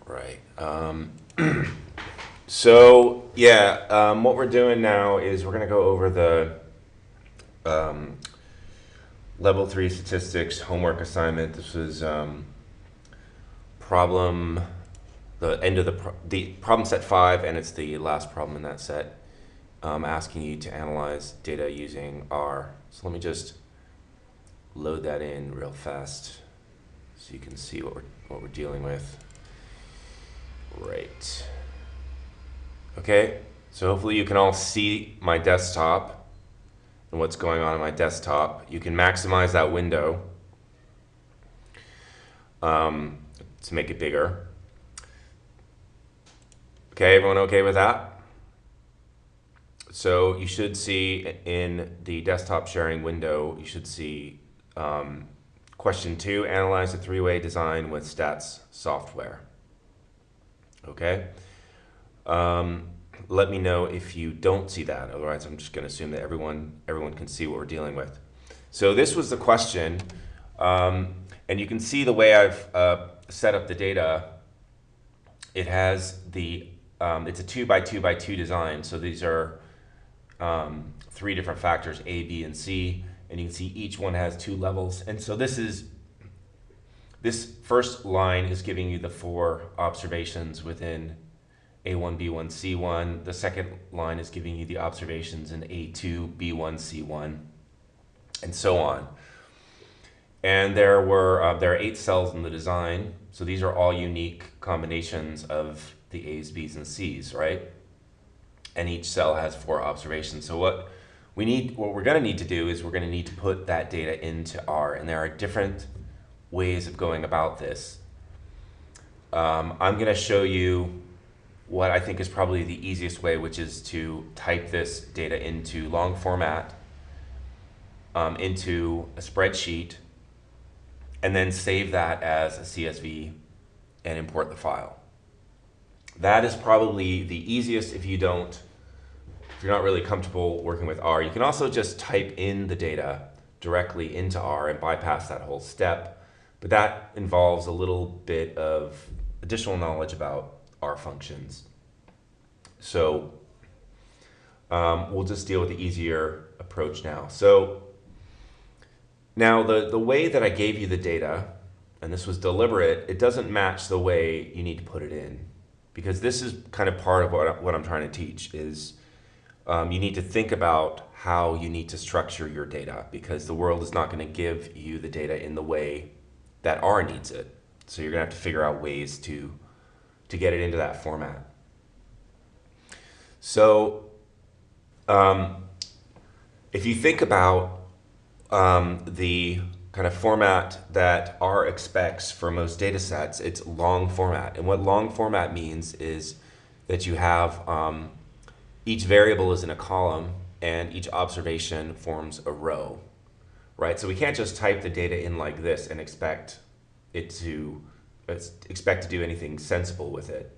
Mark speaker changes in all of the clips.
Speaker 1: Right. So yeah, what we're doing now is we're going to go over the um, level 3 statistics homework assignment. This was problem, the end of the problem set 5, and it's the last problem in that set, asking you to analyze data using R. So let me just load that in real fast so you can see what we're dealing with. Right. Okay, so hopefully you can all see my desktop and what's going on my desktop. You can maximize that window to make it bigger. Okay, everyone okay with that? So you should see in the desktop sharing window, you should see question 2, analyze a three-way design with stats software. Okay? Let me know if you don't see that. Otherwise, I'm just going to assume that everyone can see what we're dealing with. So this was the question, and you can see the way I've set up the data. It has the it's a 2 by 2 by 2 design. So these are 3 different factors, A, B, and C, and you can see each one has 2 levels. And so this first line is giving you the 4 observations within A1, B1, C1. The second line is giving you the observations in A2, B1, C1, and so on. And there are 8 cells in the design, so these are all unique combinations of the A's, B's, and C's, right? And each cell has 4 observations. So what we're going to need to do is we're going to need to put that data into R, and there are different ways of going about this. I'm going to show you what I think is probably the easiest way, which is to type this data into long format, into a spreadsheet, and then save that as a CSV and import the file. That is probably the easiest if you're not really comfortable working with R. You can also just type in the data directly into R and bypass that whole step, but that involves a little bit of additional knowledge about R functions. So we'll just deal with the easier approach now. So now the way that I gave you the data, and this was deliberate, it doesn't match the way you need to put it in, because this is kind of part of what I'm trying to teach is you need to think about how you need to structure your data, because the world is not going to give you the data in the way that R needs it. So you're going to have to figure out ways to get it into that format. So if you think about the kind of format that R expects for most data sets, it's long format. And what long format means is that you have each variable is in a column and each observation forms a row, right? So we can't just type the data in like this and expect to do anything sensible with it,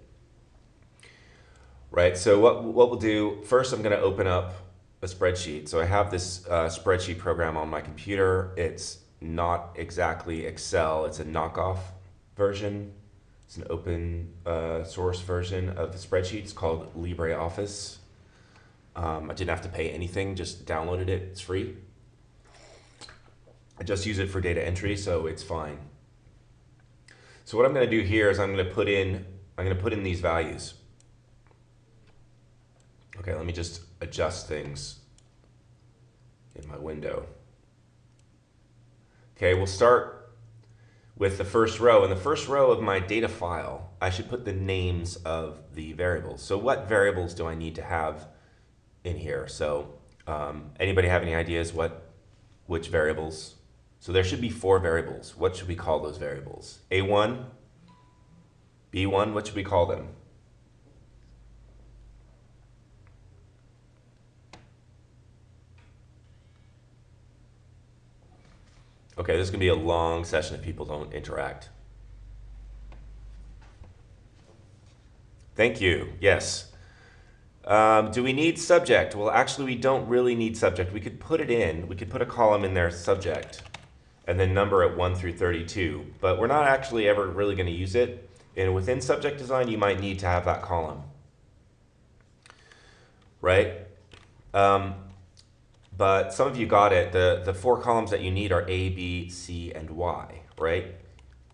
Speaker 1: right? So what we'll do, first I'm going to open up a spreadsheet. So I have this spreadsheet program on my computer. It's not exactly Excel, it's a knockoff version. It's an open source version of the spreadsheet. It's called LibreOffice. I didn't have to pay anything, just downloaded it, it's free. I just use it for data entry, so it's fine. So what I'm going to do here is I'm going to put in these values. Okay, let me just adjust things in my window. Okay, we'll start with the first row. In the first row of my data file, I should put the names of the variables. So what variables do I need to have in here? So anybody have any ideas which variables? So there should be 4 variables. What should we call those variables? A1, B1, what should we call them? Okay, this is going to be a long session if people don't interact. Thank you. Yes. Do we need subject? Well, actually, we don't really need subject. We could put it in. We could put a column in there, subject, and then number it 1 through 32. But we're not actually ever really going to use it. And within subject design, you might need to have that column, right? But some of you got it. The 4 columns that you need are A, B, C, and Y, right?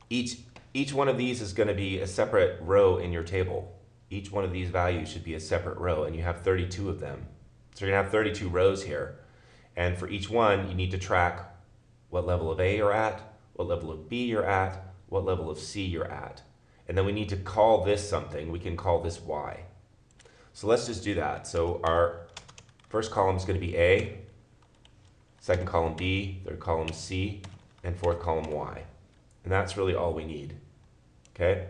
Speaker 1: Each one of these is going to be a separate row in your table. Each one of these values should be a separate row, and you have 32 of them. So you're going to have 32 rows here. And for each one, you need to track what level of A you're at, what level of B you're at, what level of C you're at. And then we need to call this something. We can call this Y. So let's just do that. So our first column is going to be A, second column B, third column C, and fourth column Y. And that's really all we need. Okay?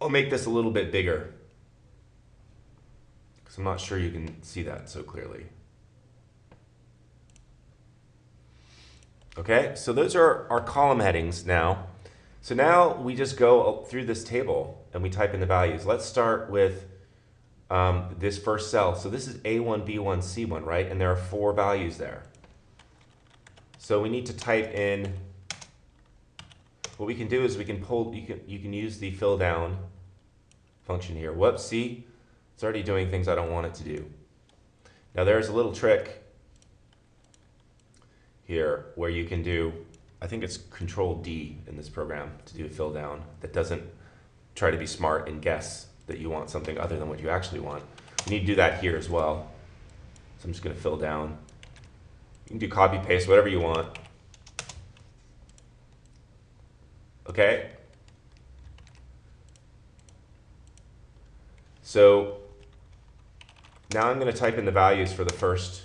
Speaker 1: I'll make this a little bit bigger because I'm not sure you can see that so clearly. Okay, so those are our column headings now. So now we just go through this table and we type in the values. Let's start with this first cell. So this is A1, B1, C1, right? And there are 4 values there. So we need to type in, what we can do is we can pull, you can use the fill down function here. Whoops, see? It's already doing things I don't want it to do. Now there's a little trick here where you can do, I think it's Control D in this program to do a fill down that doesn't try to be smart and guess that you want something other than what you actually want. You need to do that here as well. So I'm just going to fill down. You can do copy paste, whatever you want. Okay? So now I'm going to type in the values for the first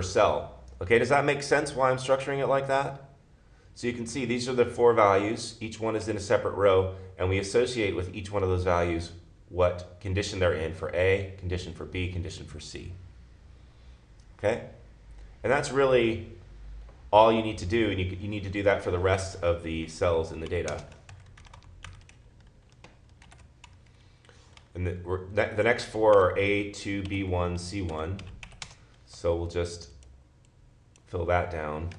Speaker 1: cell. Okay, does that make sense why I'm structuring it like that? So you can see these are the 4 values. Each one is in a separate row, and we associate with each one of those values what condition they're in for A, condition for B, condition for C. Okay? And that's really all you need to do, and you need to do that for the rest of the cells in the data. And the next 4 are A2, B1, C1. So we'll just fill that down.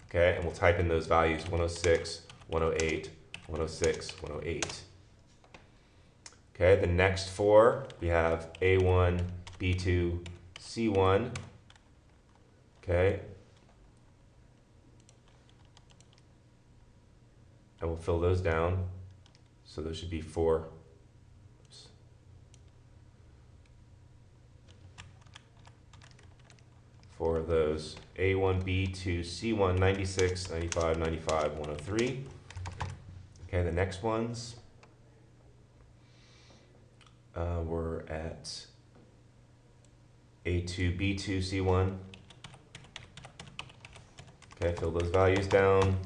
Speaker 1: Okay, and we'll type in those values 106, 108, 106, 108. Okay, the next 4, we have A1, B2, C1. Okay. And we'll fill those down. So those should be 4. Oops. 4 of those. A1, B2, C1, 96, 95, 95, 103. Okay, the next ones. We're at A2, B2, C1. Okay, fill those values down.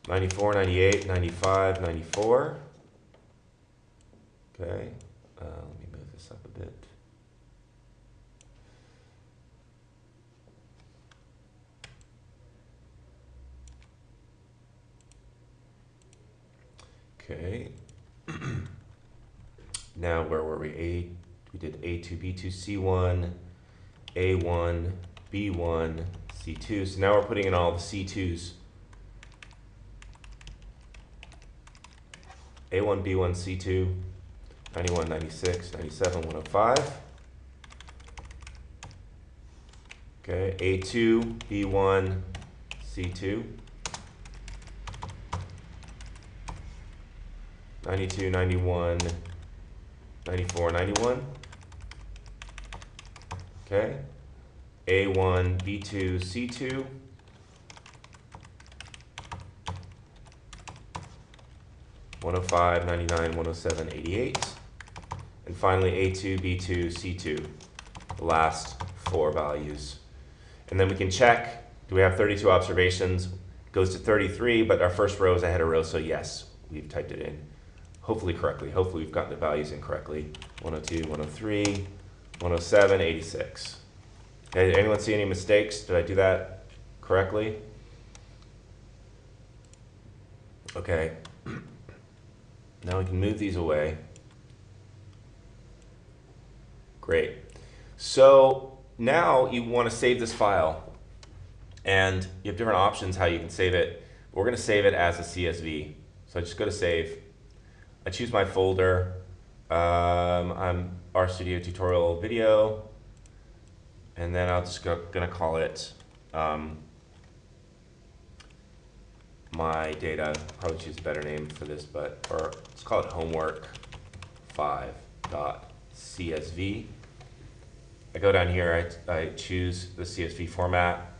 Speaker 1: 94, 98, 95, 94. Okay, let me move this up a bit. Okay. Now where were we? We did A2, B2, C1, A1, B1, C2. So now we're putting in all the C2s. A1, B1, C2, 91, 96, 97, 105. Okay, A2, B1, C2. 92, 91, 94, 91. Okay. A1, B2, C2. (105, 99, 107, 88). And finally A2, B2, C2. The last 4 values. And then we can check, do we have 32 observations? It goes to 33, but our first row is ahead of row, so yes, we've typed it in. Hopefully correctly. Hopefully we've gotten the values in correctly. 102, 103, 107, 86. Okay, did anyone see any mistakes? Did I do that correctly? Okay. Now we can move these away. Great. So now you want to save this file, and you have different options how you can save it. We're going to save it as a CSV. So I just go to save. I choose my folder. I'm RStudio tutorial video, and then I'll just gonna call it my data. Probably choose a better name for this, or let's call it homework 5.csv. I go down here, I choose the CSV format,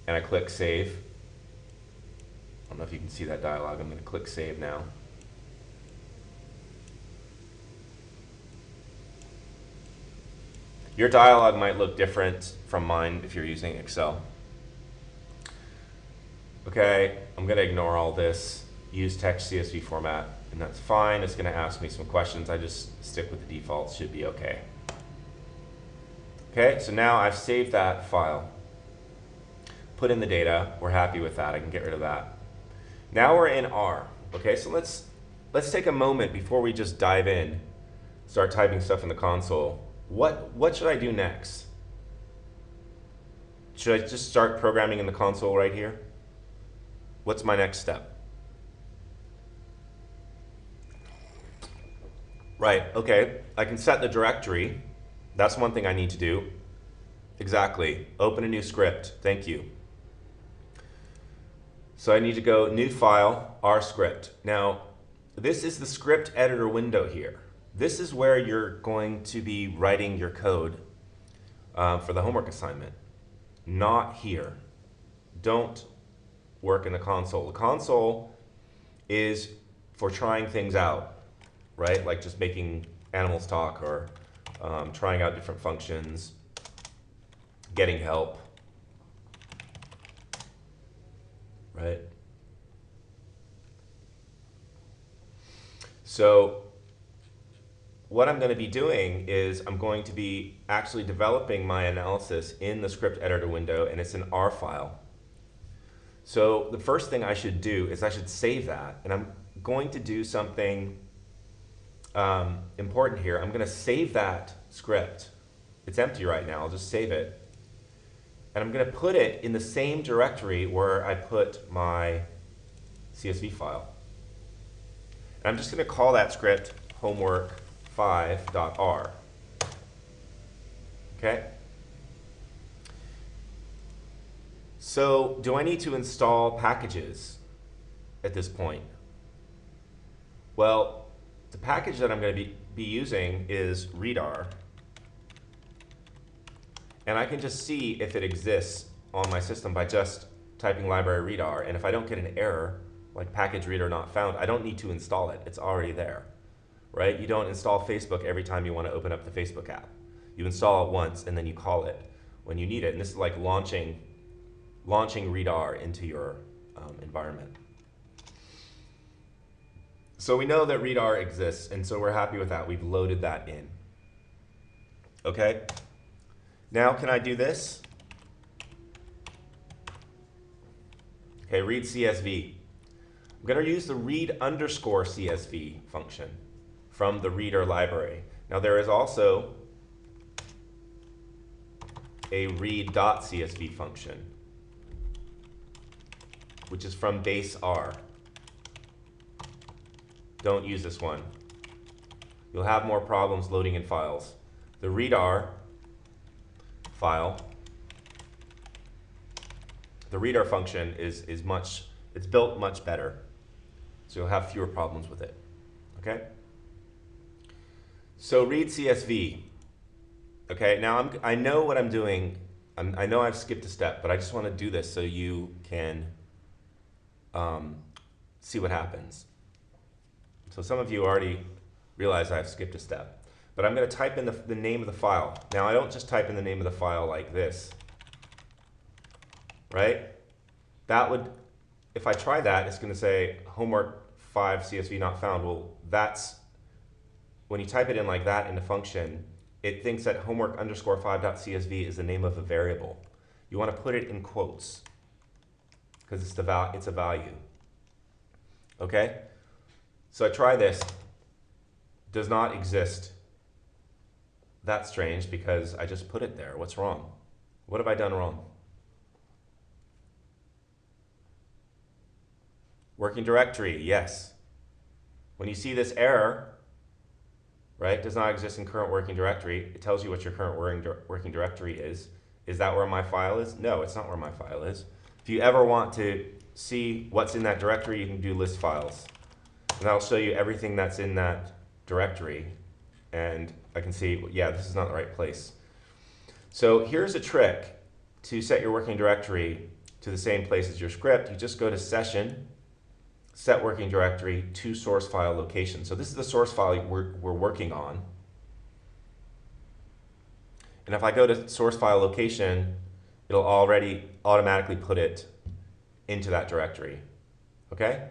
Speaker 1: and I click save. I don't know if you can see that dialog. I'm going to click save now. Your dialog might look different from mine if you're using Excel. Okay, I'm going to ignore all this. Use text CSV format, and that's fine. It's going to ask me some questions. I just stick with the defaults, should be okay. Okay, so now I've saved that file. Put in the data. We're happy with that. I can get rid of that. Now we're in R. Okay, so let's take a moment before we just dive in, start typing stuff in the console. What should I do next? Should I just start programming in the console right here? What's my next step? Right, okay, I can set the directory. That's one thing I need to do. Exactly, open a new script, thank you. So I need to go new file, RScript. Now, this is the script editor window here. This is where you're going to be writing your code for the homework assignment, not here. Don't work in the console. The console is for trying things out, right? Like just making animals talk, or trying out different functions, getting help, right? So what I'm going to be doing is I'm going to be actually developing my analysis in the script editor window, and it's an R file. So the first thing I should do is I should save that, and I'm going to do something important here. I'm going to save that script. It's empty right now. I'll just save it. And I'm going to put it in the same directory where I put my CSV file. And I'm just going to call that script homework5.r. Okay? So do I need to install packages at this point? Well, the package that I'm going to be using is readr. And I can just see if it exists on my system by just typing library readr. And if I don't get an error, like package reader not found, I don't need to install it. It's already there, right? You don't install Facebook every time you want to open up the Facebook app. You install it once and then you call it when you need it. And this is like launching readr into your environment. So we know that readr exists, and so we're happy with that. We've loaded that in. Okay? Now can I do this? Okay, read CSV. I'm going to use the read_CSV function from the reader library. Now there is also a read.csv function, which is from base R. Don't use this one. You'll have more problems loading in files. The readr file, the readr function is it's built much better. So you'll have fewer problems with it. Okay? So read CSV. Okay, now I know what I'm doing. I know I've skipped a step, but I just want to do this so you can see what happens. So some of you already realize I've skipped a step. But I'm going to type in the name of the file. Now I don't just type in the name of the file like this. Right? That would, if I try that, it's going to say homework 5 CSV not found. Well, that's, when you type it in like that in the function, it thinks that homework_5.csv is the name of a variable. You want to put it in quotes because it's a value. Okay? So I try this. Does not exist. That's strange because I just put it there. What's wrong? What have I done wrong? Working directory, yes. When you see this error, right, does not exist in current working directory, it tells you what your current working directory is. Is that where my file is? No, it's not where my file is. If you ever want to see what's in that directory, you can do list files. And that'll show you everything that's in that directory. And I can see, yeah, this is not the right place. So here's a trick to set your working directory to the same place as your script. You just go to Session, Set Working Directory to Source File Location. So this is the source file we're working on. And if I go to Source File Location, it'll already automatically put it into that directory. Okay?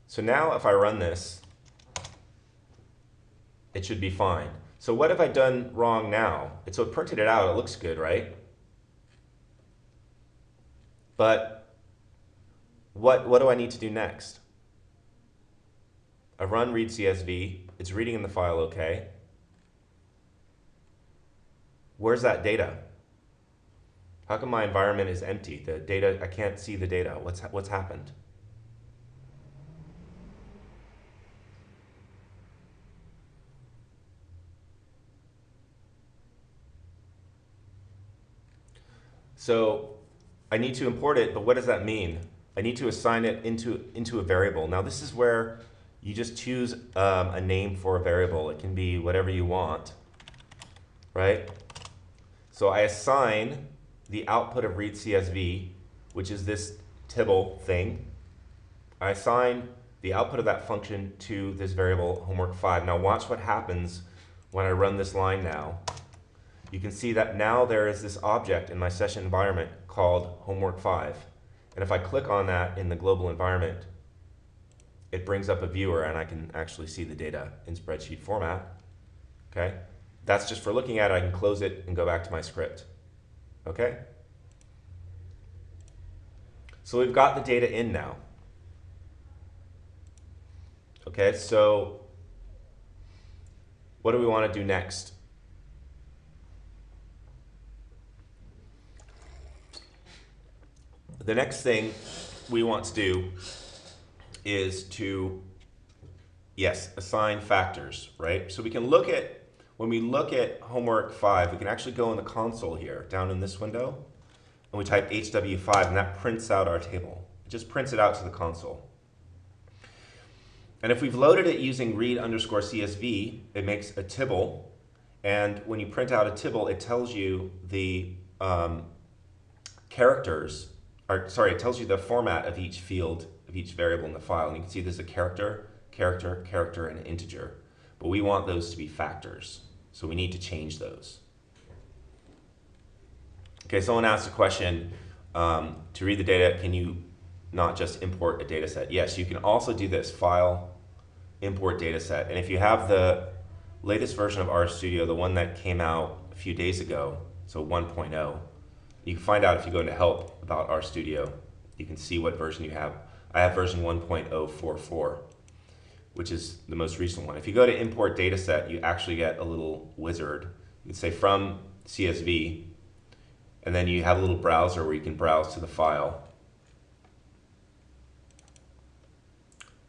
Speaker 1: So now if I run this, it should be fine. So what have I done wrong now? So it printed it out, it looks good, right? But what do I need to do next? I run read CSV, it's reading in the file okay. Where's that data? How come my environment is empty? The data, I can't see the data. What's happened? So I need to import it, but what does that mean? I need to assign it into a variable. Now this is where you just choose a name for a variable. It can be whatever you want, right? So I assign the output of read CSV, which is this tibble thing. I assign the output of that function to this variable homework 5. Now watch what happens when I run this line now. You can see that now there is this object in my session environment called homework 5. And if I click on that in the global environment, it brings up a viewer and I can actually see the data in spreadsheet format. Okay? That's just for looking at it. I can close it and go back to my script. Okay? So we've got the data in now. Okay, so what do we want to do next? The next thing we want to do is to, yes, assign factors, right? So we can look at, when we look at homework 5, we can actually go in the console here, down in this window, and we type HW5, and that prints out our table. It just prints it out to the console. And if we've loaded it using read_CSV, it makes a tibble, and when you print out a tibble, it tells you the it tells you the format of each field, of each variable in the file. And you can see there's a character, and an integer. But we want those to be factors, so we need to change those. Okay, someone asked a question, to read the data, can you not just import a data set? Yes, you can also do this, File, Import Data Set. And if you have the latest version of RStudio, the one that came out a few days ago, so 1.0, you can find out if you go into Help about RStudio. You can see what version you have. I have version 1.044, which is the most recent one. If you go to Import Dataset, you actually get a little wizard. You can say from CSV, and then you have a little browser where you can browse to the file.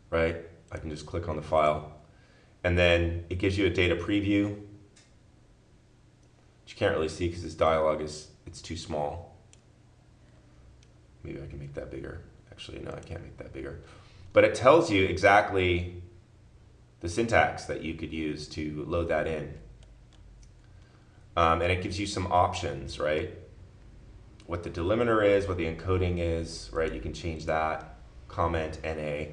Speaker 1: Right? I can just click on the file. And then it gives you a data preview, which you can't really see because this dialog it's too small. Maybe I can make that bigger. Actually, no, I can't make that bigger. But it tells you exactly the syntax that you could use to load that in. And it gives you some options, right? What the delimiter is, what the encoding is, right? You can change that, comment, NA,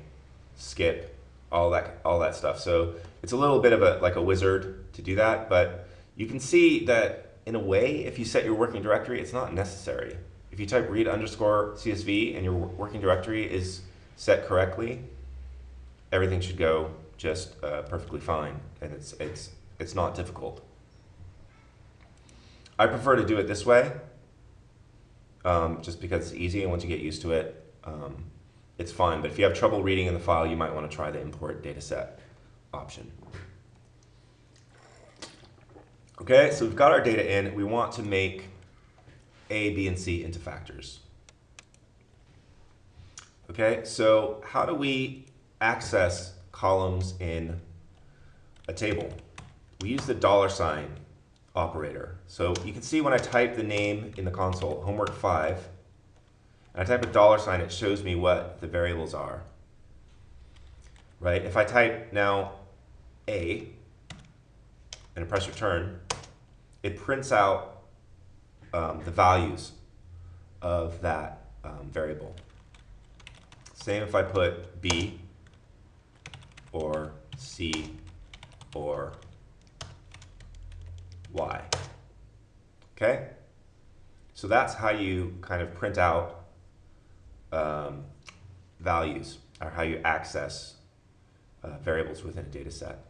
Speaker 1: skip, all that stuff. So it's a little bit of like a wizard to do that, but you can see that in a way, if you set your working directory, it's not necessary. If you type read_CSV and your working directory is set correctly, everything should go just perfectly fine, and it's not difficult. I prefer to do it this way, just because it's easy, and once you get used to it, it's fine. But if you have trouble reading in the file, you might want to try the import dataset option. Okay, so we've got our data in. We want to make A, B, and C into factors. Okay, so how do we access columns in a table? We use the $sign operator. So you can see when I type the name in the console, homework 5, and I type a $sign, it shows me what the variables are. Right? If I type now A and I press return, it prints out the values of that variable. Same if I put B or C or Y. Okay? So that's how you kind of print out values, or how you access variables within a data set.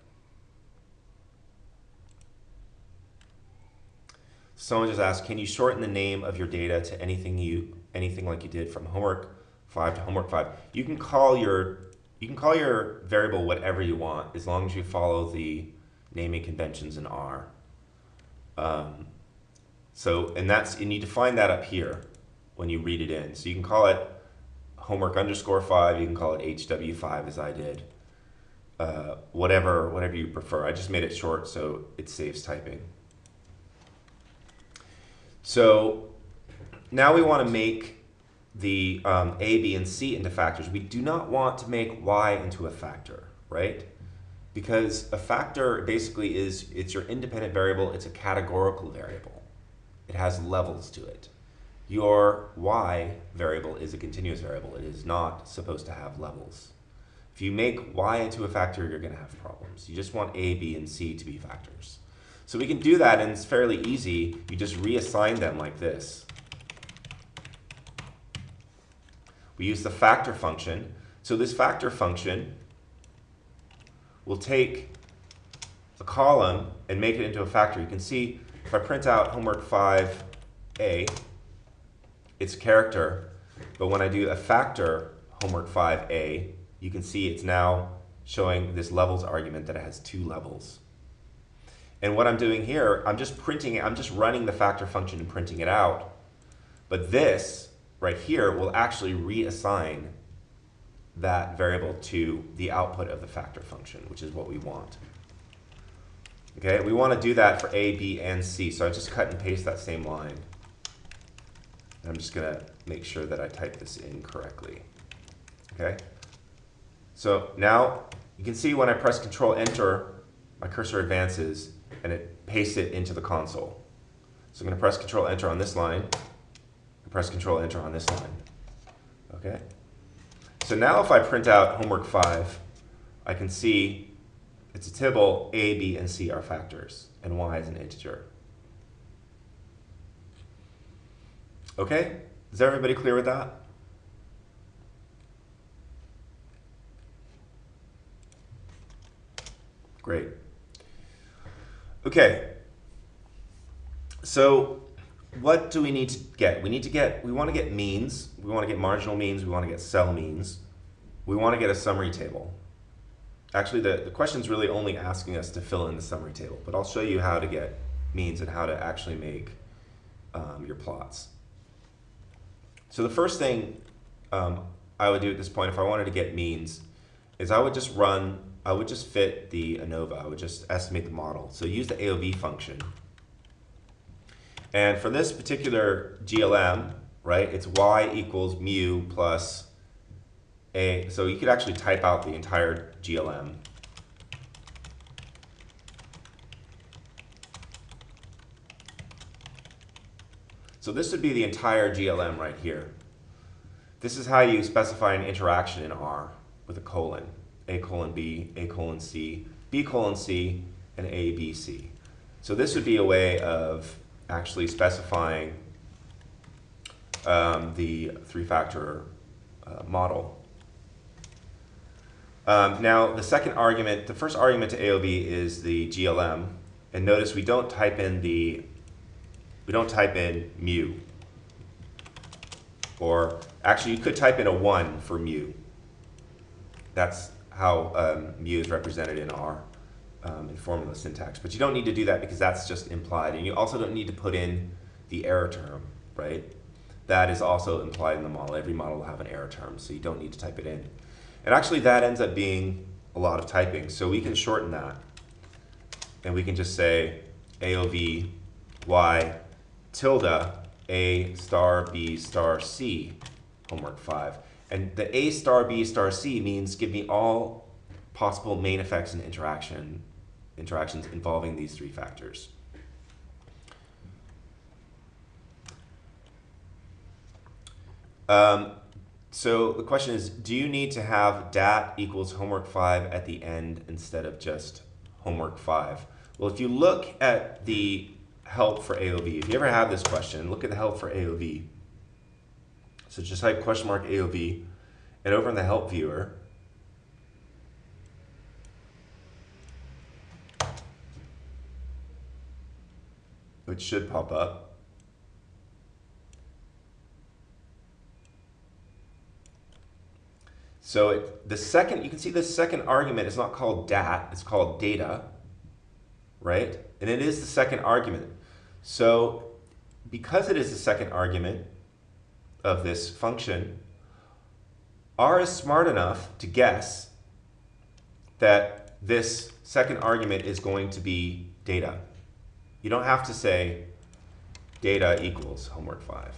Speaker 1: Someone just asked, can you shorten the name of your data to anything like you did from homework 5 to homework 5? You can call your variable whatever you want, as long as you follow the naming conventions in R. And you define that up here when you read it in. So you can call it homework_5, you can call it HW5 as I did. Whatever you prefer. I just made it short so it saves typing. So now we want to make the A, B, and C into factors. We do not want to make Y into a factor, right? Because a factor basically it's your independent variable. It's a categorical variable. It has levels to it. Your Y variable is a continuous variable. It is not supposed to have levels. If you make Y into a factor, you're going to have problems. You just want A, B, and C to be factors. So we can do that, and it's fairly easy. You just reassign them like this. We use the factor function. So this factor function will take a column and make it into a factor. You can see if I print out homework 5A, it's a character. But when I do a factor homework 5A, you can see it's now showing this levels argument that it has 2 levels. And what I'm doing here, I'm just printing it, I'm just running the factor function and printing it out. But this right here will actually reassign that variable to the output of the factor function, which is what we want. Okay, we want to do that for A, B, and C. So I just cut and paste that same line. And I'm just going to make sure that I type this in correctly. Okay, so now you can see when I press Control Enter, my cursor advances and it pastes it into the console. So I'm going to press Control Enter on this line and press Control Enter on this line. Okay. So now if I print out homework 5, I can see it's a tibble. A, B, and C are factors, and Y is an integer. Okay? Is everybody clear with that? Great. Okay. So what do we need to get? We want to get means. We want to get marginal means. We want to get cell means. We want to get a summary table. Actually, the question's really only asking us to fill in the summary table, but I'll show you how to get means and how to actually make your plots. So the first thing I would do at this point if I wanted to get means is I would just fit the ANOVA. I would just estimate the model. So use the AOV function. And for this particular GLM, right, it's y equals mu plus a. So you could actually type out the entire GLM. So this would be the entire GLM right here. This is how you specify an interaction in R with a colon. A colon B, A colon C, B colon C, and A, B, C. So this would be a way of actually specifying the three-factor model. Now the first argument to AOV is the GLM, and notice we don't type in mu. Or actually, you could type in a 1 for mu. That's how mu is represented in R. in formula syntax. But you don't need to do that because that's just implied. And you also don't need to put in the error term, right? That is also implied in the model. Every model will have an error term, so you don't need to type it in. And actually that ends up being a lot of typing. So we can shorten that. And we can just say AOV Y tilde A star B star C, homework 5. And the A star B star C means give me all possible main effects and interactions involving these three factors. So the question is, do you need to have dat equals homework 5 at the end instead of just homework 5? Well, if you look at the help for AOV, if you ever have this question, look at the help for AOV. So just type question mark AOV, and over in the help viewer, which should pop up. So you can see the second argument is not called dat, it's called data, right? And it is the second argument. So because it is the second argument of this function, R is smart enough to guess that this second argument is going to be data. You don't have to say data equals homework 5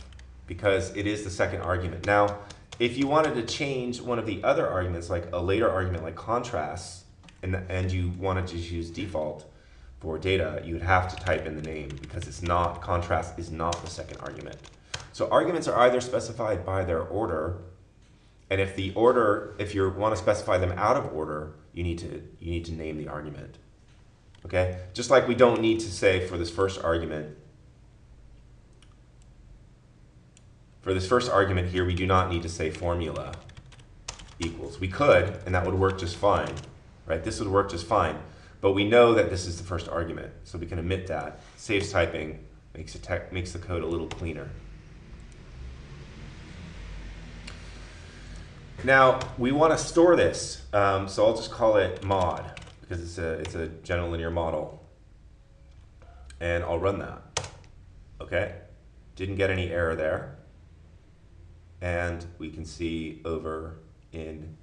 Speaker 1: because it is the second argument. Now, if you wanted to change one of the other arguments, like a later argument like contrast, and you wanted to use default for data, you would have to type in the name because it's not, contrast is not the second argument. So arguments are either specified by their order, and if you want to specify them out of order, you need to name the argument. Okay? Just like we don't need to say for this first argument, here, we do not need to say formula equals. We could, and that would work just fine, right? This would work just fine, but we know that this is the first argument, so we can omit that. Saves typing, makes the code a little cleaner. Now, we want to store this, so I'll just call it mod, because it's a general linear model, and I'll run that. Okay? Didn't get any error there. And we can see over in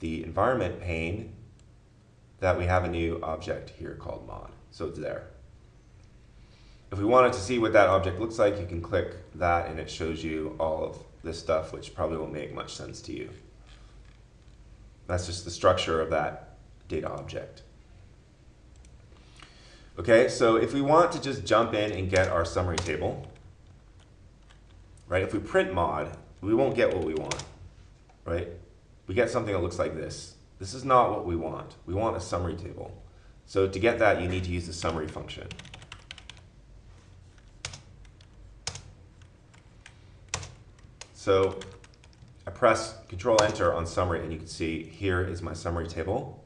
Speaker 1: the environment pane that we have a new object here called mod. So it's there. If we wanted to see what that object looks like, you can click that and it shows you all of this stuff, which probably won't make much sense to you. That's just the structure of that data object. Okay, so if we want to just jump in and get our summary table, right? If we print mod, we won't get what we want, right? We get something that looks like this. This is not what we want. We want a summary table. So to get that, you need to use the summary function. So I press Control Enter on summary, and you can see here is my summary table.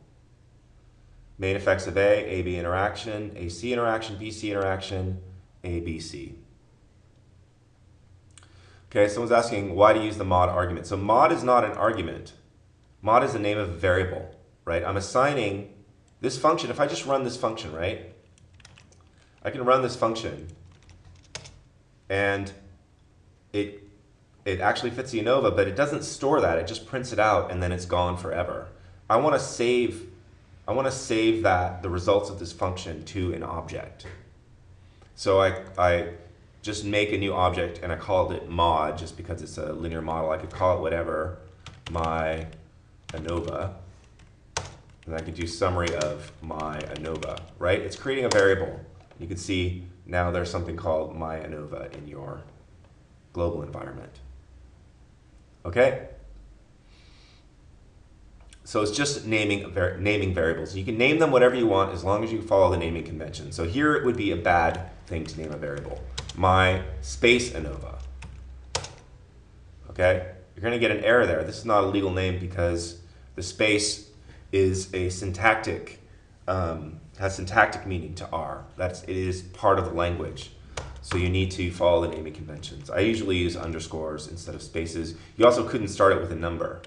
Speaker 1: Main effects of A-B interaction, AC interaction, BC interaction, ABC. Okay, someone's asking why to use the mod argument. So mod is not an argument. Mod is the name of a variable, right? I'm assigning this function. If I just run this function, right? I can run this function, and it actually fits the ANOVA, but it doesn't store that. It just prints it out, and then it's gone forever. I want to save the results of this function to an object. So I just make a new object, and I called it mod just because it's a linear model. I could call it whatever, my ANOVA, and I could do summary of my ANOVA, right? It's creating a variable. You can see now there's something called my ANOVA in your global environment. Okay? So it's just naming variables. You can name them whatever you want as long as you follow the naming convention. So here it would be a bad thing to name a variable. My space ANOVA. Okay? You're going to get an error there. This is not a legal name because the space is a syntactic, has syntactic meaning to R. It is part of the language. So you need to follow the naming conventions. I usually use underscores instead of spaces. You also couldn't start it with a number.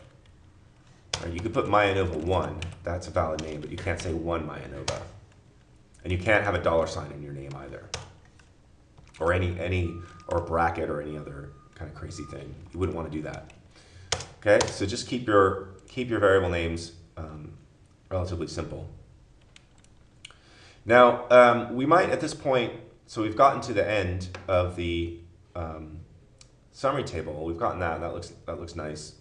Speaker 1: Right? You could put myAnova1, that's a valid name, but you can't say one myAnova. And you can't have a $sign in your name either. Or or bracket or any other kind of crazy thing. You wouldn't want to do that. Okay, so just keep your variable names relatively simple. Now, we might at this point, so we've gotten to the end of the summary table. We've gotten that. That looks nice.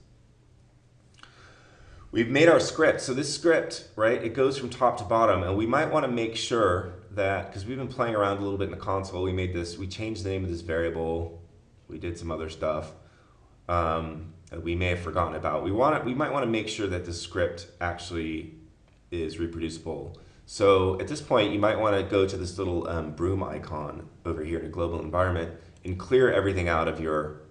Speaker 1: We've made our script. So this script, right, it goes from top to bottom, and we might want to make sure that, because we've been playing around a little bit in the console, we changed the name of this variable, we did some other stuff that we may have forgotten about. We might want to make sure that the script actually is reproducible. So at this point, you might want to go to this little broom icon over here to global environment and clear everything out of your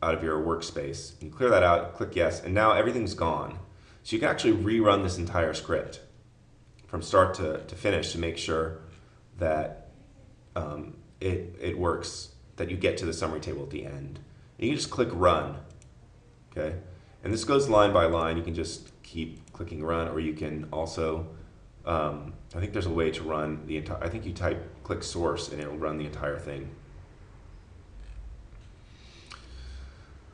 Speaker 1: workspace. You clear that out, click yes, and now everything's gone. So you can actually rerun this entire script from start to finish to make sure that it works, that you get to the summary table at the end. And you can just click run, okay? And this goes line by line. You can just keep clicking run, or you can also, I think there's a way to run the entire, I think you click source and it'll run the entire thing.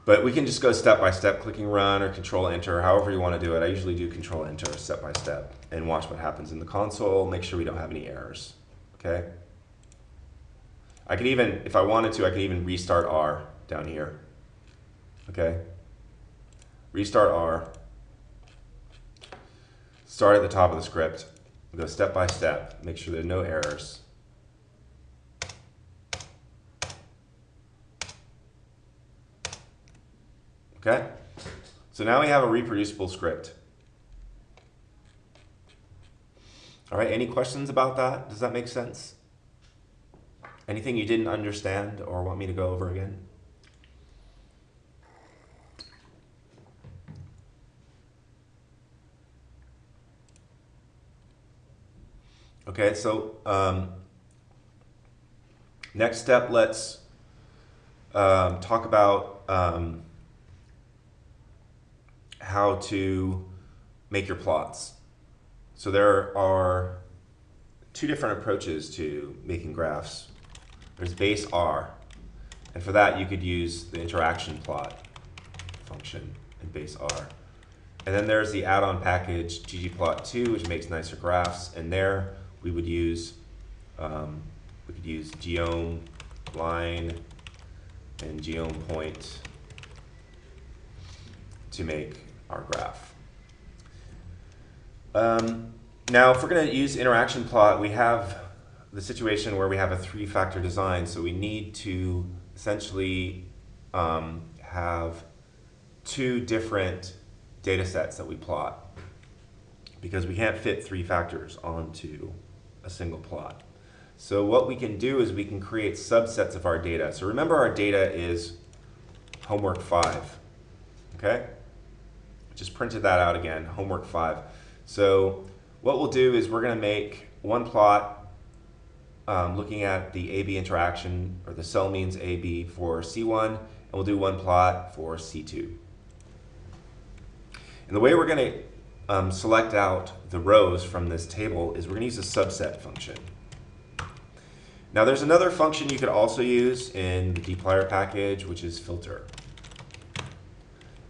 Speaker 1: But we can just go step by step, clicking run or control enter, however you want to do it. I usually do control enter step by step and watch what happens in the console, make sure we don't have any errors, okay? I could even, if I wanted to, I could even restart R down here, okay? Restart R, start at the top of the script, go step by step, make sure there are no errors. Okay, so now we have a reproducible script. All right, any questions about that? Does that make sense? Anything you didn't understand or want me to go over again? Okay, so next step, let's talk about how to make your plots. So there are two different approaches to making graphs. There's base R, and for that you could use the interaction plot function in base R. And then there's the add-on package ggplot2, which makes nicer graphs, and there we would use geom line and geom point to make our graph. Now, if we're going to use interaction plot, we have the situation where we have a three-factor design, so we need to essentially have two different data sets that we plot, because we can't fit three factors onto a single plot. So what we can do is we can create subsets of our data. So remember, our data is homework 5, okay? Just printed that out again, homework 5. So what we'll do is we're going to make one plot looking at the AB interaction, or the cell means AB for C1, and we'll do one plot for C2. And the way we're going to select out the rows from this table is we're going to use a subset function. Now there's another function you could also use in the dplyr package, which is filter.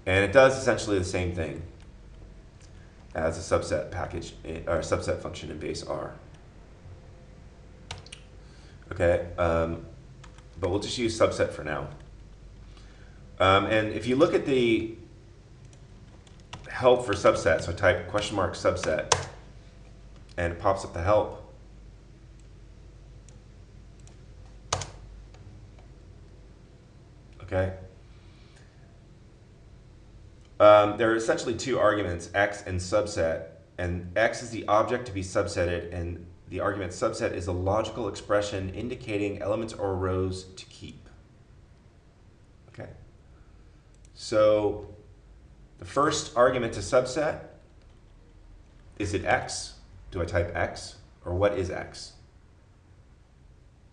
Speaker 1: And it does essentially the same thing as a subset package, or subset function in base R. Okay, but we'll just use subset for now. And if you look at the help for subset, so type $subset, and it pops up the help. Okay. There are essentially two arguments, x and subset, and x is the object to be subsetted, and the argument subset is a logical expression indicating elements or rows to keep. Okay. So the first argument to subset, is it x? Do I type x? Or what is x?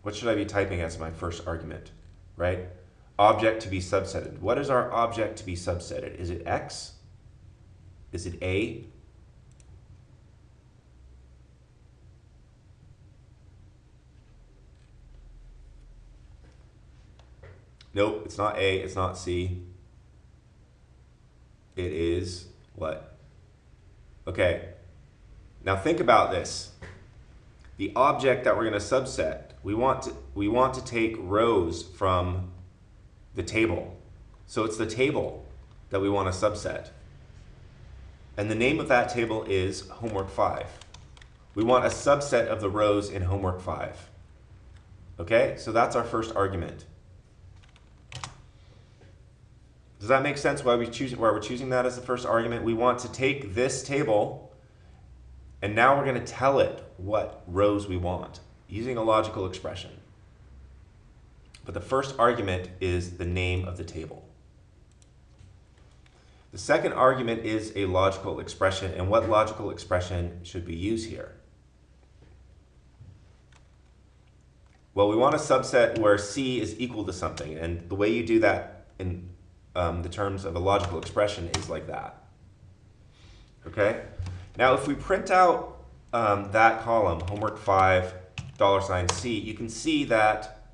Speaker 1: What should I be typing as my first argument, right? Object to be subsetted. What is our object to be subsetted? Is it x? Is it A? Nope, it's not A, it's not C. It is what? Okay, now think about this. The object that we're going to subset, we want to take rows from the table. So it's the table that we want to subset. And the name of that table is homework 5. We want a subset of the rows in homework 5. Okay, so that's our first argument. Does that make sense why we're choosing that as the first argument? We want to take this table and now we're going to tell it what rows we want using a logical expression. But the first argument is the name of the table. The second argument is a logical expression, and what logical expression should we use here? Well, we want a subset where C is equal to something, and the way you do that in the terms of a logical expression is like that. Okay? Now, if we print out that column, homework 5, $C, you can see that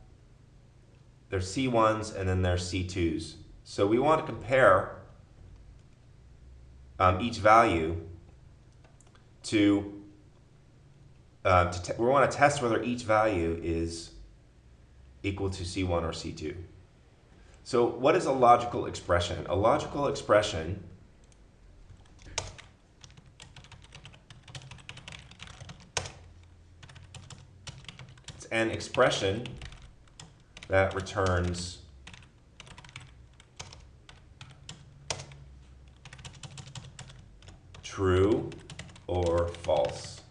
Speaker 1: there's C1s and then there's C2s. So we want to compare each value to, we want to test whether each value is equal to C1 or C2. So what is a logical expression? A logical expression is an expression that returns true or false.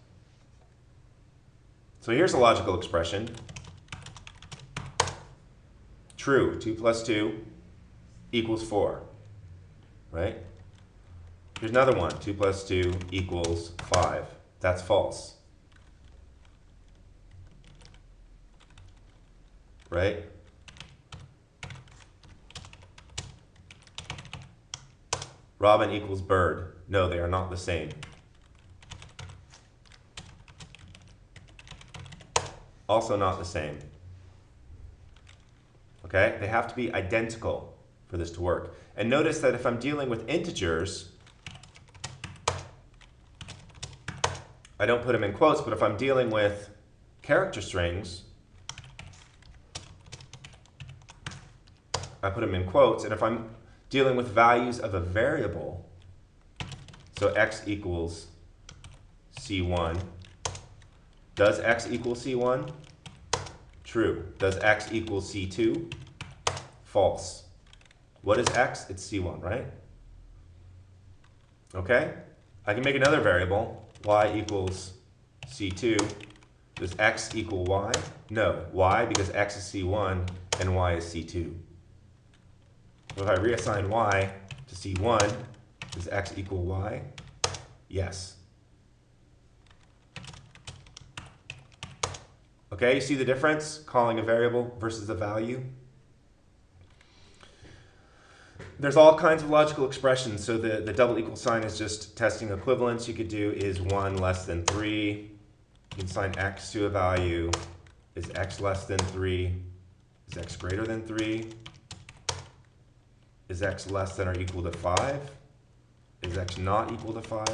Speaker 1: So here's a logical expression. True, 2 plus 2 equals 4, right? Here's another one, 2 plus 2 equals 5. That's false, right? Robin equals bird. No, they are not the same. Also not the same. Okay, they have to be identical for this to work. And notice that if I'm dealing with integers, I don't put them in quotes, but if I'm dealing with character strings, I put them in quotes. And if I'm dealing with values of a variable, so x equals C1, does x equal C1? True. Does x equal C2? False. What is x? It's C1, right? Okay? I can make another variable, y equals C2. Does x equal y? No. Why? Because x is C1 and y is C2. So if I reassign y to C1, does x equal y? Yes. Okay, you see the difference? Calling a variable versus a value. There's all kinds of logical expressions. So the double equal sign is just testing equivalence. You could do is 1 less than 3. You can assign x to a value. Is x less than 3? Is x greater than 3? Is x less than or equal to 5? Is x not equal to 5?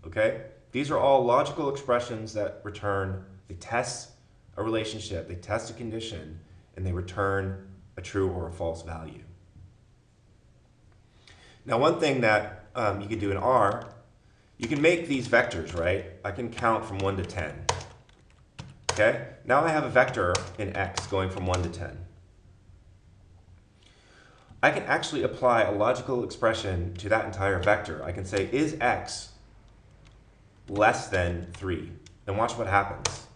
Speaker 1: Okay? These are all logical expressions that return, they test a relationship, they test a condition, and they return a true or a false value. Now, one thing that you can do in R, you can make these vectors, right? I can count from 1 to 10. Okay? Now I have a vector in x going from 1 to 10. I can actually apply a logical expression to that entire vector. I can say, is x less than 3? And watch what happens.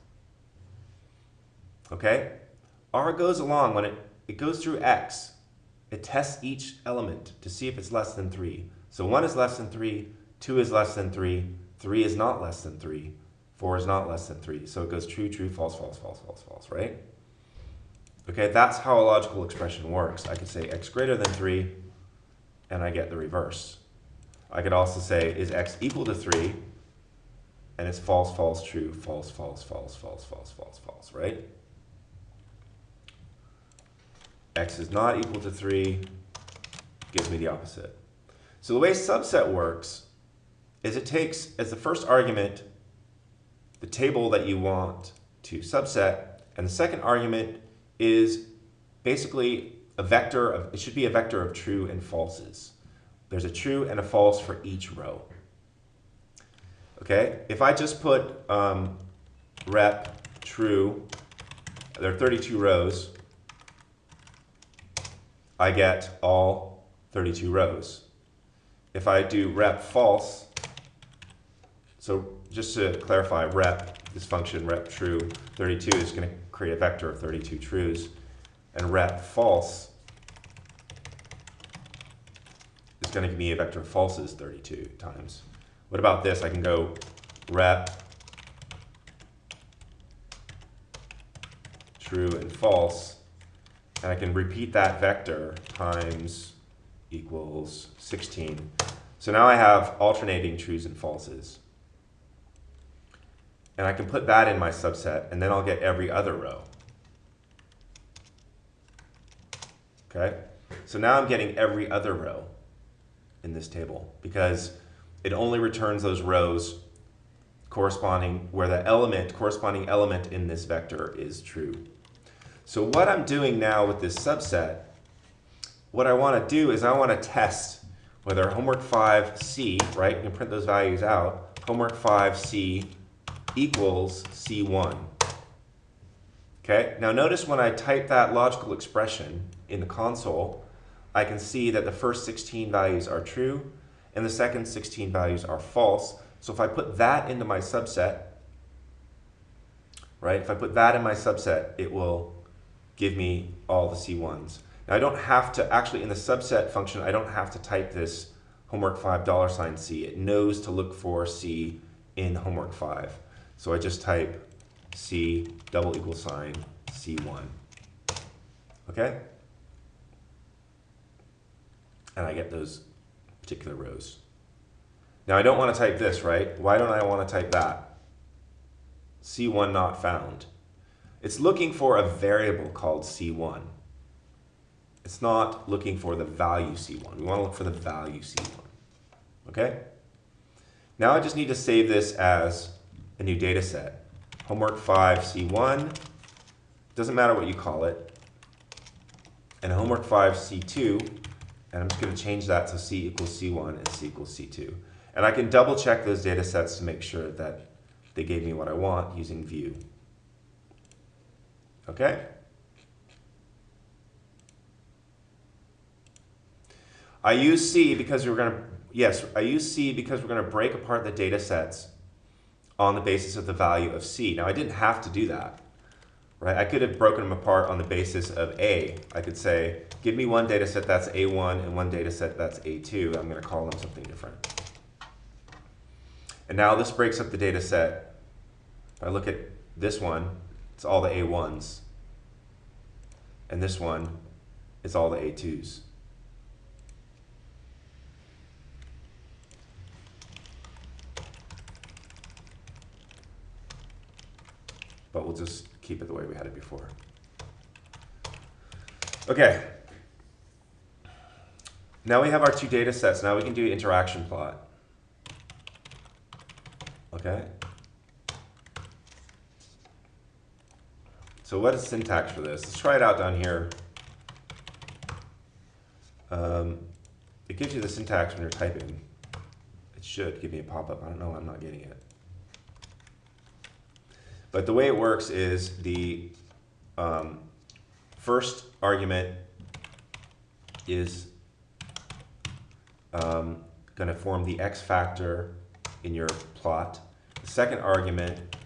Speaker 1: Okay? R goes along, when it goes through x, it tests each element to see if it's less than 3. So 1 is less than 3, 2 is less than 3, 3 is not less than 3, 4 is not less than 3. So it goes true, true, false, false, false, false, false, right? Okay, that's how a logical expression works. I can say x greater than 3, and I get the reverse. I could also say, is x equal to 3? And it's false, false, true, false, false, false, false, false, false, false, right? X is not equal to 3 gives me the opposite. So the way subset works is it takes as the first argument the table that you want to subset, and the second argument is basically a vector of, it should be a vector of true and falses. There's a true and a false for each row. Okay, if I just put rep true, there are 32 rows, I get all 32 rows. If I do rep false, so just to clarify, rep, this function rep true 32 is going to create a vector of 32 trues, and rep false is going to give me a vector of falses 32 times. What about this? I can go rep true and false, and I can repeat that vector times equals 16. So now I have alternating trues and falses. And I can put that in my subset, and then I'll get every other row. Okay? So now I'm getting every other row in this table because it only returns those rows corresponding where the corresponding element in this vector is true. So what I'm doing now with this subset, what I want to do is I want to test whether homework 5C, right? You can print those values out. Homework 5C equals C1. Okay, now notice when I type that logical expression in the console, I can see that the first 16 values are true and the second 16 values are false. So if I put that into my subset, right, if I put that in my subset, it will give me all the C1s. Now I don't have to, actually in the subset function, I don't have to type this homework 5 $C. It knows to look for C in homework 5. So I just type C double equal sign C1. Okay? And I get those particular rows. Now I don't want to type this, right? Why don't I want to type that? C1 not found. It's looking for a variable called C1. It's not looking for the value C1. We want to look for the value C1. Okay? Now I just need to save this as a new data set. Homework 5 C1, doesn't matter what you call it. And homework 5 C2, and I'm just going to change that to C equals C1 and C equals C2. And I can double check those data sets to make sure that they gave me what I want using view. Okay? I use C because we're going to break apart the data sets on the basis of the value of C. Now I didn't have to do that, right? I could have broken them apart on the basis of A. I could say, give me one data set that's A1 and one data set that's A2. I'm going to call them something different. And now this breaks up the data set. If I look at this one, it's all the A1s. And this one is all the A2s. But we'll just keep it the way we had it before. Okay. Now we have our two data sets. Now we can do interaction plot. Okay. So what is syntax for this? Let's try it out down here. It gives you the syntax when you're typing. It should give me a pop-up. I don't know, I'm not getting it. But the way it works is the first argument is going to form the x factor in your plot. The second argument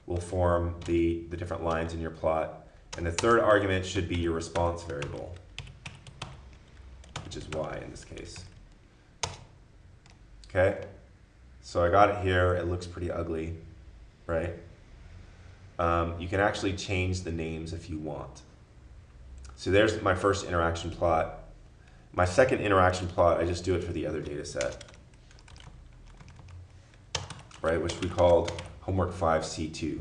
Speaker 1: will form the different lines in your plot. And the third argument should be your response variable, which is y in this case. Okay? So I got it here. It looks pretty ugly, right? You can actually change the names if you want. So there's my first interaction plot. My second interaction plot, I just do it for the other data set, right, which we called homework 5C2.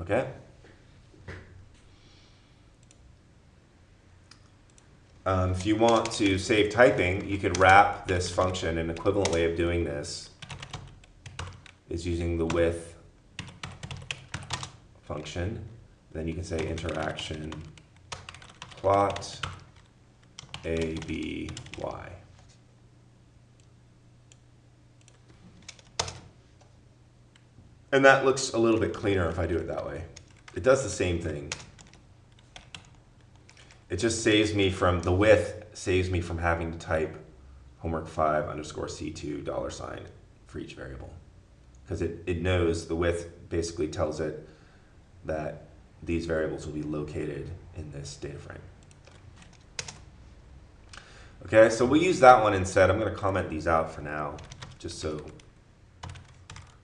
Speaker 1: Okay? If you want to save typing, you could wrap this function. An equivalent way of doing this is using the with function. Then you can say interaction plot A, B, Y. And that looks a little bit cleaner if I do it that way. It does the same thing. It just saves me from, the with saves me from having to type homework 5 underscore C2 $ for each variable. Because it knows, the with basically tells it that these variables will be located in this data frame. Okay, so we'll use that one instead. I'm going to comment these out for now, just so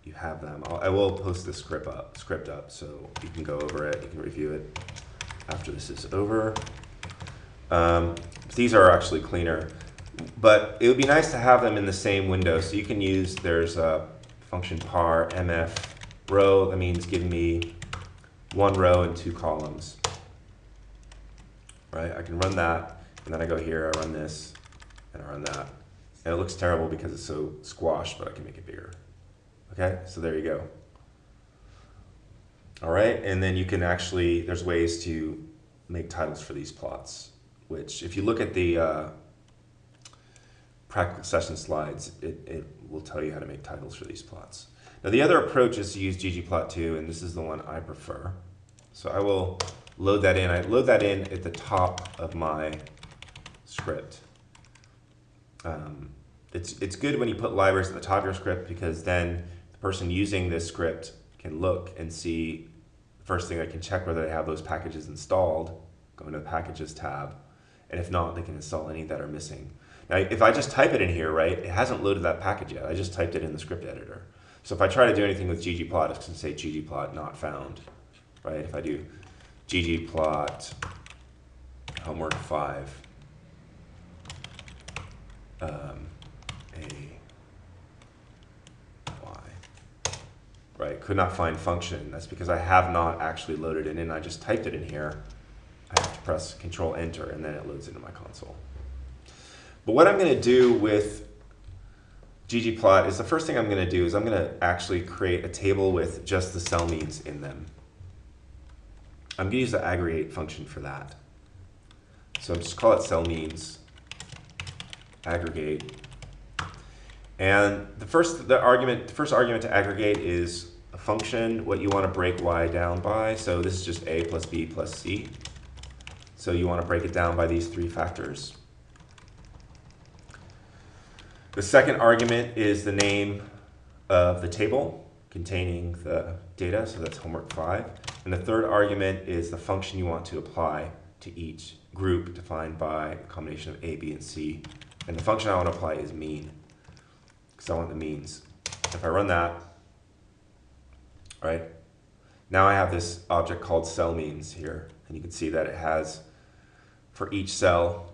Speaker 1: you have them. I will post the script up so you can go over it, you can review it after this is over. These are actually cleaner, but it would be nice to have them in the same window. So you can use, there's a function par mf row. That means give me one row and two columns, right? I can run that, and then I go here, I run this, and I run that. And it looks terrible because it's so squashed, but I can make it bigger. Okay, so there you go. All right, and then you can actually, there's ways to make titles for these plots, which if you look at the practical session slides, it will tell you how to make titles for these plots. Now the other approach is to use ggplot2, and this is the one I prefer. So I will load that in. I load that in at the top of my script. It's good when you put libraries at the top of your script, because then the person using this script can look and see, the first thing, I can check whether they have those packages installed, go into the Packages tab, and if not, they can install any that are missing. Now, if I just type it in here, right, it hasn't loaded that package yet. I just typed it in the script editor. So if I try to do anything with ggplot, it's going to say ggplot not found, right? If I do ggplot homework 5, right, could not find function. That's because I have not actually loaded it in. I just typed it in here. I have to press Control Enter, and then it loads into my console. But what I'm going to do with ggplot is, the first thing I'm going to do is I'm going to actually create a table with just the cell means in them. I'm going to use the aggregate function for that. So I'm just call it cell means aggregate. And the first argument to aggregate is a function, what you want to break y down by. So this is just a plus b plus c. So you want to break it down by these three factors. The second argument is the name of the table containing the data, so that's homework 5. And the third argument is the function you want to apply to each group defined by a combination of a, b, and c. And the function I want to apply is mean, because I want the means. If I run that, right, now I have this object called cell means here, and you can see that it has, for each cell,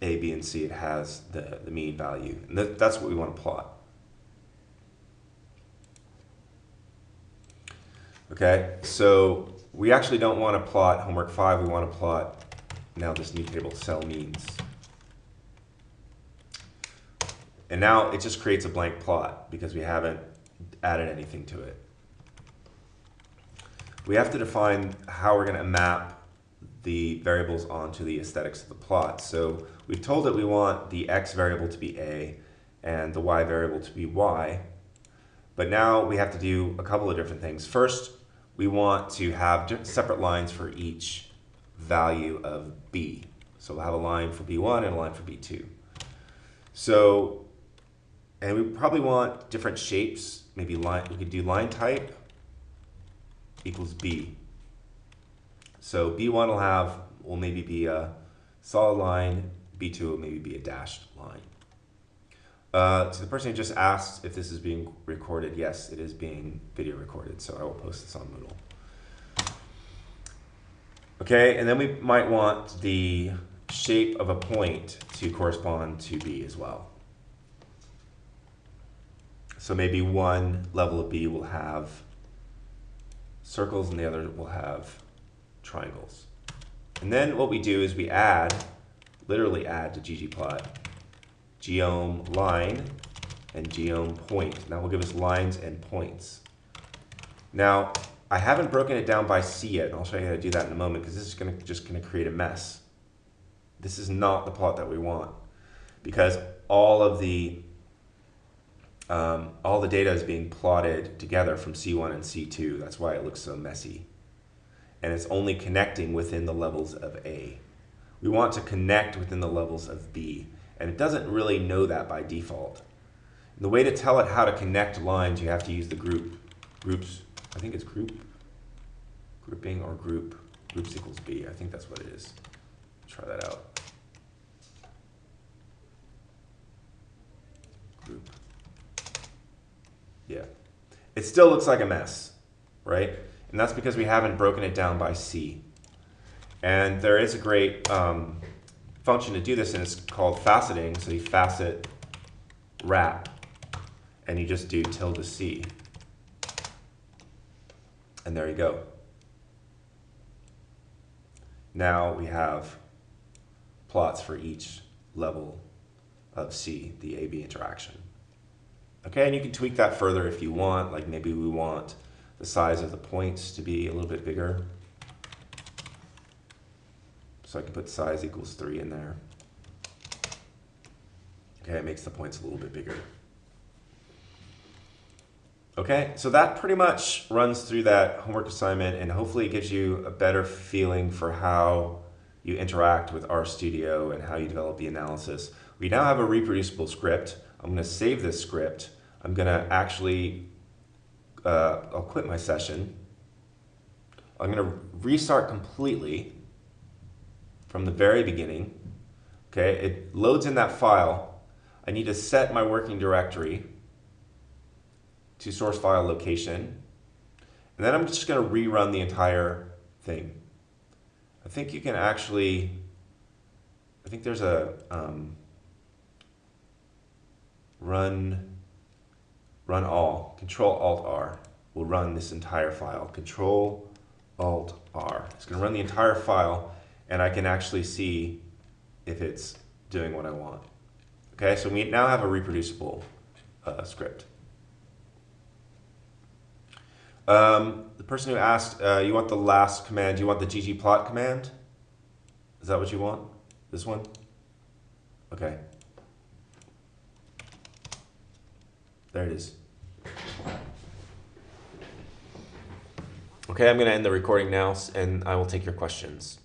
Speaker 1: A, B, and C, it has the mean value. And that's what we want to plot. Okay, so we actually don't want to plot homework 5, we want to plot now this new table, cell means. And now it just creates a blank plot because we haven't added anything to it. We have to define how we're going to map the variables onto the aesthetics of the plot. So we've told it we want the x variable to be a and the y variable to be y. But now we have to do a couple of different things. First, we want to have separate lines for each value of b. So we'll have a line for b1 and a line for b2. So, and we probably want different shapes. Maybe line, we could do line type equals b. So b1 will maybe be a solid line, b2 will maybe be a dashed line. So the person who just asked if this is being recorded, yes, it is being video recorded, so I will post this on Moodle. Okay, and then we might want the shape of a point to correspond to B as well. So maybe one level of B will have circles and the other will have triangles. And then what we do is we add, literally add to ggplot, geom line and geom point. That will give us lines and points. Now, I haven't broken it down by C yet, and I'll show you how to do that in a moment because this is just going to create a mess. This is not the plot that we want because all the data is being plotted together from C1 and C2. That's why it looks so messy. And it's only connecting within the levels of A. We want to connect within the levels of B, and it doesn't really know that by default. And the way to tell it how to connect lines, you have to use the groups. I think it's grouping or groups equals B. I think that's what it is. Try that out. Group. Yeah. It still looks like a mess, right? And that's because we haven't broken it down by C. And there is a great function to do this, and it's called faceting. So you facet wrap, and you just do tilde-C. And there you go. Now we have plots for each level of C, the A-B interaction. Okay, and you can tweak that further if you want, like maybe we want the size of the points to be a little bit bigger. So I can put size equals 3 in there. Okay, it makes the points a little bit bigger. Okay, so that pretty much runs through that homework assignment, and hopefully it gives you a better feeling for how you interact with RStudio and how you develop the analysis. We now have a reproducible script. I'm going to save this script. I'm going to actually, I'll quit my session. I'm going to restart completely from the very beginning. Okay, it loads in that file. I need to set my working directory to source file location. And then I'm just going to rerun the entire thing. I think you can actually, I think there's a run all, Control-Alt-R will run this entire file. Control-Alt-R. It's going to run the entire file, and I can actually see if it's doing what I want. Okay, so we now have a reproducible script. The person who asked, you want the last command, you want the ggplot command? Is that what you want? This one? Okay. There it is. Okay, I'm going to end the recording now, and I will take your questions.